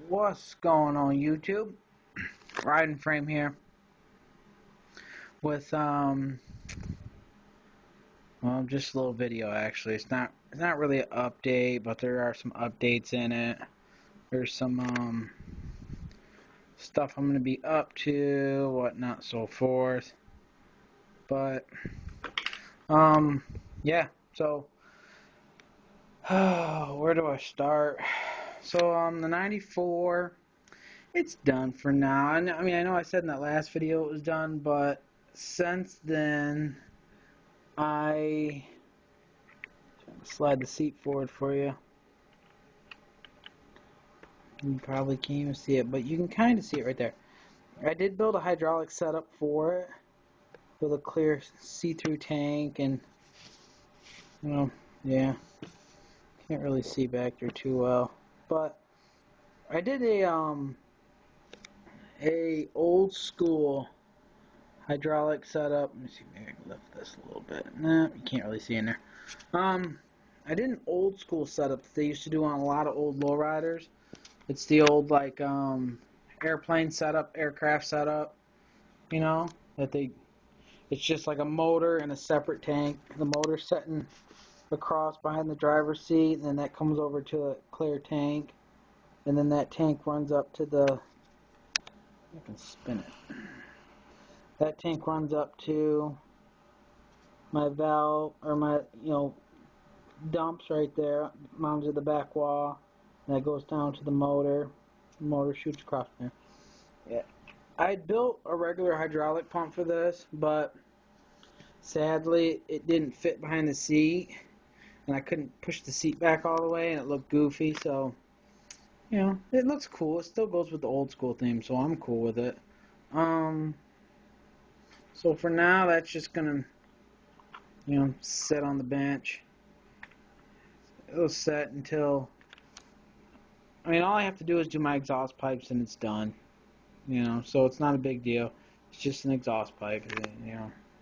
What's going on YouTube? Riding Frame here with well, just a little video actually. It's not really an update, but there are some updates in it. There's some stuff I'm gonna be up to, whatnot, so forth. But yeah. So where do I start? So the 94. It's done for now. I mean, I know I said in that last video it was done, but since then, I slide the seat forward for you. You probably can't even see it, but you can kind of see it right there. I did build a hydraulic setup for it with a clear see-through tank, and yeah, can't really see back there too well. But I did a old school hydraulic setup. Let me see, maybe I can lift this a little bit. Nah, you can't really see in there. I did an old school setup that they used to do on a lot of old lowriders. It's the old like airplane setup, aircraft setup. You know it's just like a motor and a separate tank. The motor sitting across behind the driver's seat, and then that comes over to a clear tank, and then that tank runs up to the. I can spin it. That tank runs up to my valve or my dumps right there, mounted to the back wall, and that goes down to the motor. The motor shoots across there. Yeah. I built a regular hydraulic pump for this, but sadly it didn't fit behind the seat, and I couldn't push the seat back all the way, and it looked goofy, so it looks cool. It still goes with the old school theme, so I'm cool with it. So for now, that's just gonna sit on the bench. It'll set until, I mean, all I have to do is do my exhaust pipes and it's done. So it's not a big deal. It's just an exhaust pipe,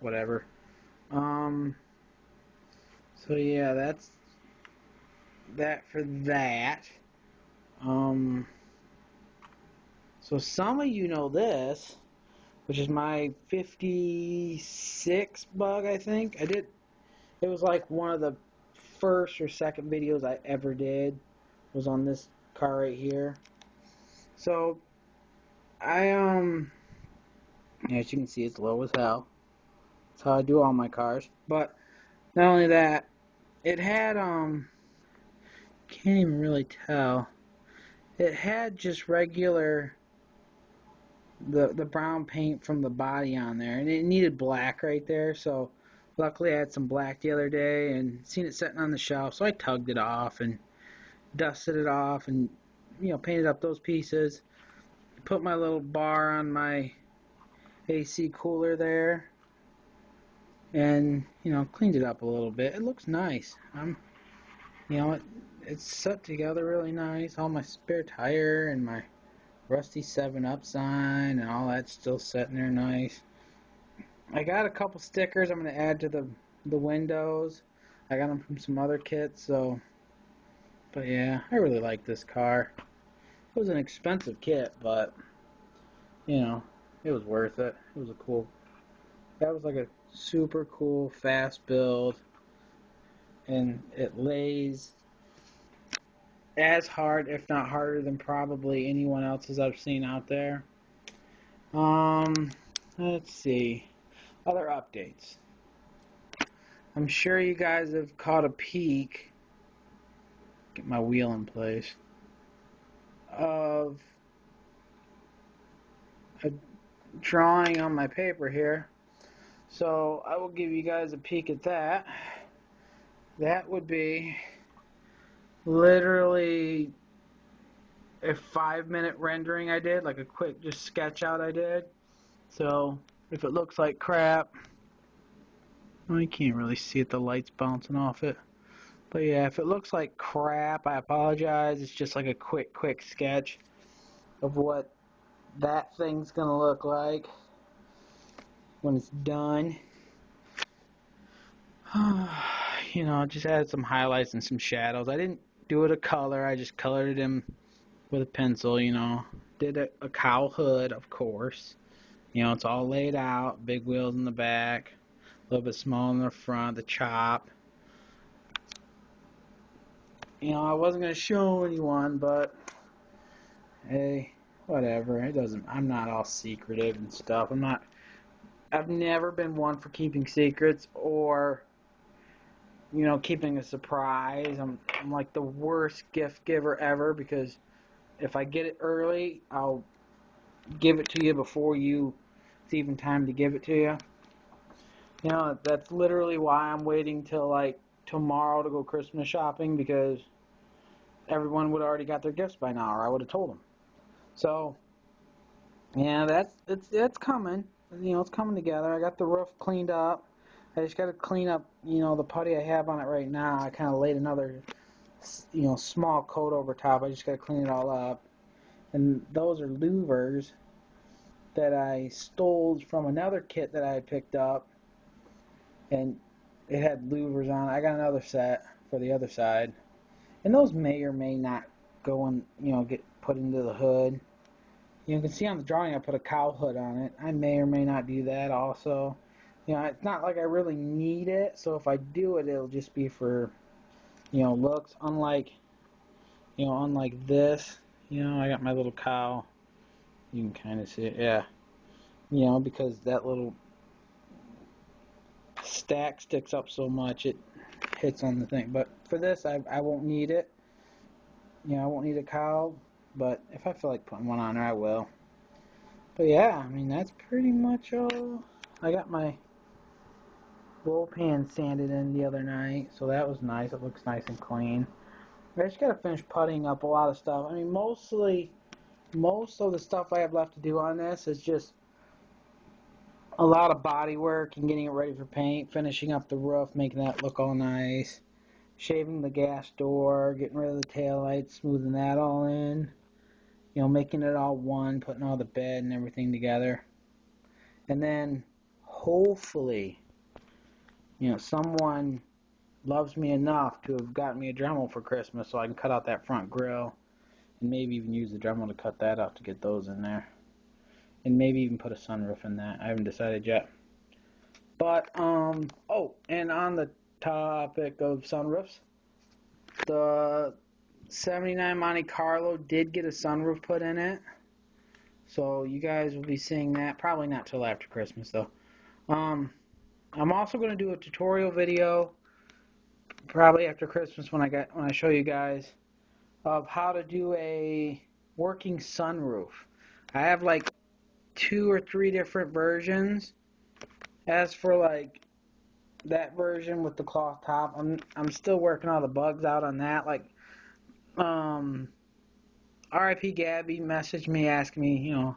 whatever. So yeah, that's that for that. So some of you know this, which is my 56 bug, I think. It was like one of the first or second videos I ever did was on this car right here. So as you can see, it's low as hell. That's how I do all my cars. But not only that, it had can't even really tell. It had just regular the brown paint from the body on there, and it needed black right there. So luckily I had some black the other day and seen it sitting on the shelf, so I tugged it off and dusted it off and painted up those pieces. Put my little bar on my AC cooler there, and cleaned it up a little bit. It looks nice. It's set together really nice. All my spare tire and my rusty 7-Up sign and all that's still sitting there nice. I got a couple stickers I'm going to add to the windows. I got them from some other kits, but yeah, I really like this car. It was an expensive kit, but it was worth it. It was that was like a super cool, fast build, and it lays as hard, if not harder, than probably anyone else's I've seen out there. Let's see. Other updates. I'm sure you guys have caught a peek. Get my wheel in place. Of a drawing on my paper here. So I will give you guys a peek at that. That would be literally a 5-minute rendering I did, like a quick just sketch out I did. So if it looks like crap, well, you can't really see it, the light's bouncing off it. But yeah, if it looks like crap, I apologize. It's just like a quick sketch of what that thing's gonna look like when it's done. Just added some highlights and some shadows. I didn't do it a color, I just colored it in with a pencil, Did a cow hood, of course. It's all laid out, big wheels in the back, a little bit smaller in the front, the chop. I wasn't going to show anyone, but hey, whatever. I'm not all secretive and stuff. I've never been one for keeping secrets or, keeping a surprise. I'm like the worst gift giver ever, because if I get it early, I'll give it to you before it's even time to give it to you. That's literally why I'm waiting till like tomorrow to go Christmas shopping, because everyone would have already got their gifts by now, or I would have told them. So, yeah, it's coming. It's coming together. I got the roof cleaned up. I just got to clean up, the putty I have on it right now. I kind of laid another, small coat over top. I just got to clean it all up. And those are louvers that I stole from another kit that I had picked up. And it had louvers on it. I got another set for the other side. And those may or may not go and, get put into the hood. You can see on the drawing I put a cow hood on it. I may or may not do that also. It's not like I really need it, so if I do it, it'll just be for, looks. Unlike this, I got my little cow. You can kind of see it, yeah. Because that little stack sticks up so much, it hits on the thing. But for this, I won't need it. I won't need a cow, but if I feel like putting one on there, I will. But yeah, that's pretty much all. I got my roll pan sanded in the other night, so that was nice. It looks nice and clean. I just gotta finish putting up a lot of stuff. Most of the stuff I have left to do on this is just a lot of body work and getting it ready for paint, finishing up the roof, making that look all nice, shaving the gas door, getting rid of the taillights, smoothing that all in, making it all one, putting all the bed and everything together. And then hopefully, someone loves me enough to have gotten me a Dremel for Christmas so I can cut out that front grill and maybe even use the Dremel to cut that out to get those in there. And maybe even put a sunroof in that. I haven't decided yet. But, and on the topic of sunroofs, the 79 Monte Carlo did get a sunroof put in it. So you guys will be seeing that. Probably not till after Christmas, though. I'm also going to do a tutorial video probably after Christmas when I show you guys of how to do a working sunroof. I have like 2 or 3 different versions. As for like that version with the cloth top, I'm still working all the bugs out on that. Like RIP Gabby messaged me asking me,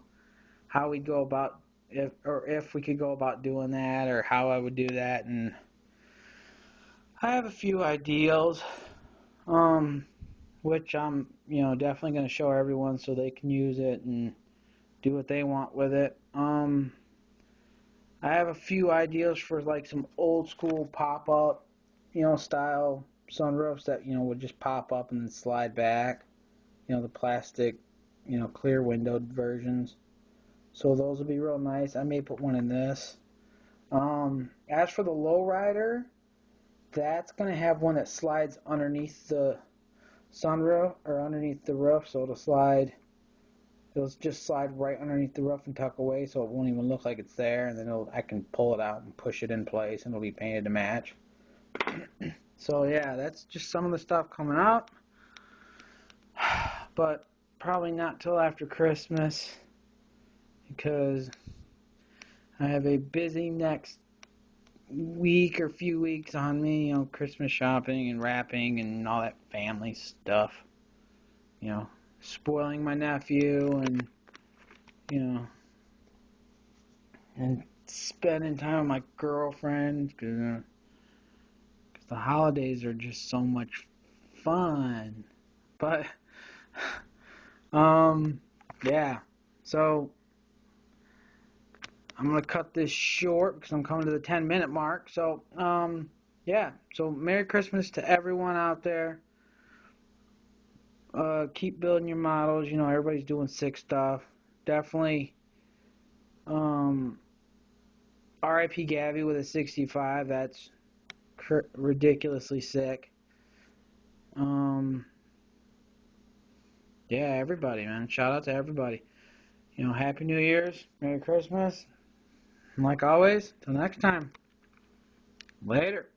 how we'd go about if we could go about doing that, or how I would do that, and I have a few ideas, which I'm definitely going to show everyone so they can use it and do what they want with it. I have a few ideas for like some old school pop-up, style sunroofs that, would just pop up and then slide back. The plastic, clear windowed versions. So those would be real nice. I may put one in this. As for the lowrider, that's going to have one that slides underneath the sunroof or underneath the roof, so it'll just slide right underneath the roof and tuck away, so it won't even look like it's there, and then I can pull it out and push it in place, and it'll be painted to match. So yeah, that's just some of the stuff coming up, but probably not till after Christmas, because I have a busy next week or few weeks on me, Christmas shopping and wrapping and all that family stuff, spoiling my nephew and, and spending time with my girlfriend, because the holidays are just so much fun. But, yeah, so I'm going to cut this short because I'm coming to the 10-minute mark. So, yeah, so Merry Christmas to everyone out there. Keep building your models. You know, everybody's doing sick stuff. Definitely. R.I.P. Gabby with a 65. That's ridiculously sick. Yeah, everybody, man. Shout out to everybody. You know, Happy New Year's, Merry Christmas. And like always, till next time. Later.